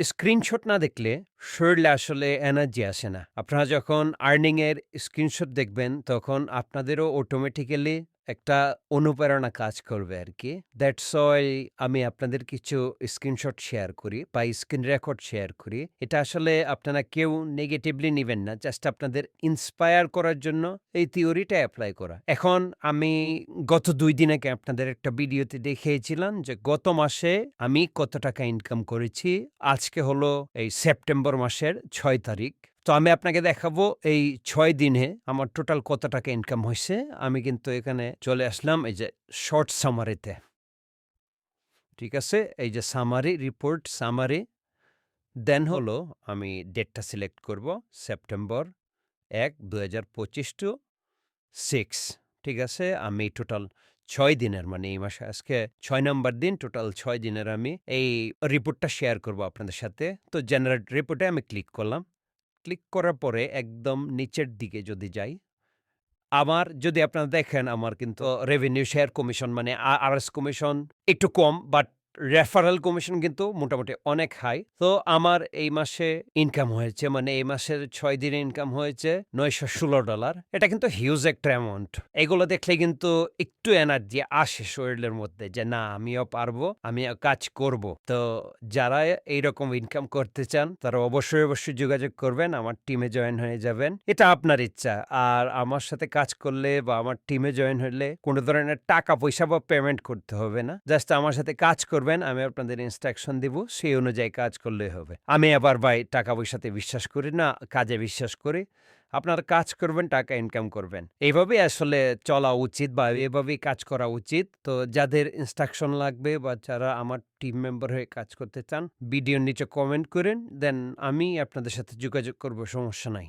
Screenshot না দেখলে শরীরে আসলে এনার্জি আসে না। আপনারা যখন আর্নিং এর স্ক্রিনশট দেখবেন, তখন আপনাদেরও অটোমেটিক্যালি একটা অনুপ্রেরণা কাজ করবে আরকি। দ্যাটস ওয়াই আমি আপনাদের কিছু স্ক্রিনশট শেয়ার করি বা স্ক্রিন রেকর্ড শেয়ার করি। এটা আসলে আপনারা কেউ নেগেটিভলি নিবেন না। জাস্ট আপনাদের ইন্সপায়ার করার জন্য এই থিওরিটা এপ্লাই করা। এখন আমি গত ২ দিন আগে আপনাদের একটা ভিডিওতে দেখিয়েছিলাম যে গত মাসে আমি কত টাকা ইনকাম করেছি। আজকে হলো এই সেপ্টেম্বর মাসের ৬ তারিখ। তো আমি আপনাকে দেখাবো এই ৬ দিনে আমার টোটাল কত টাকা ইনকাম হইছে। আমি কিন্তু এখানে চলে আসলাম এই যে শর্ট সামারিতে। ঠিক আছে? এই যে সামারি, রিপোর্ট সামারি। দেন হলো আমি ডেটটা সিলেক্ট করব। সেপ্টেম্বর ১, ২০২৫ টু 6, ঠিক আছে? আমি টোটাল ৬ দিনের মানে এই মাসে আজকে ৬ নাম্বার দিন, টোটাল ৬ দিনের আমি এই রিপোর্টটা শেয়ার করব আপনাদের সাথে। তো জেনারেট রিপোর্টে আমি ক্লিক করলাম। ক্লিক করার পরে একদম নিচের দিকে যদি যাই, আমার যদি আপনারা দেখেন আমার কিন্তু রেভিনিউ শেয়ার কমিশন মানে আরএস কমিশন একটু কম, বাট রেফারেল কমিশন কিন্তু মোটামুটি অনেক হাই। তো আমার এই মাসে ইনকাম হয়েছে মানে এই মাসের ৬ দিনে ইনকাম হয়েছে $৯১৬। এটা কিন্তু হিউজ একটা অ্যামাউন্ট। এগুলো দেখলে কিন্তু একটু এনার্জি আসে শরীরের মধ্যে যে না আমিও পারবো, আমিও কাজ করব। তো যারা এইরকম ইনকাম করতে চান তারা অবশ্যই যোগাযোগ করবেন। আমার টিমে জয়েন হয়ে যাবেন। এটা আপনার ইচ্ছা। আর আমার সাথে কাজ করলে বা আমার টিমে জয়েন হলে কোন ধরনের টাকা পয়সা বা পেমেন্ট করতে হবে না। জাস্ট আমার সাথে কাজ করবেন। আমি আপনাদের ইনস্ট্রাকশন দিব। সেই অনুযায়ী কাজ করলেই হবে। আমি আবার ভাই টাকা পয়সাতে বিশ্বাস করি না, কাজে বিশ্বাস করি। আপনারা কাজ করবেন, টাকা ইনকাম করবেন। এইভাবেই আসলে চলা উচিত বা এভাবেই কাজ করা উচিত। তো যাদের ইনস্ট্রাকশন লাগবে বা যারা আমার টিম মেম্বার হয়ে কাজ করতে চান, ভিডিওর নিচে কমেন্ট করেন। দেন আমি আপনাদের সাথে যোগাযোগ করব, সমস্যা নাই।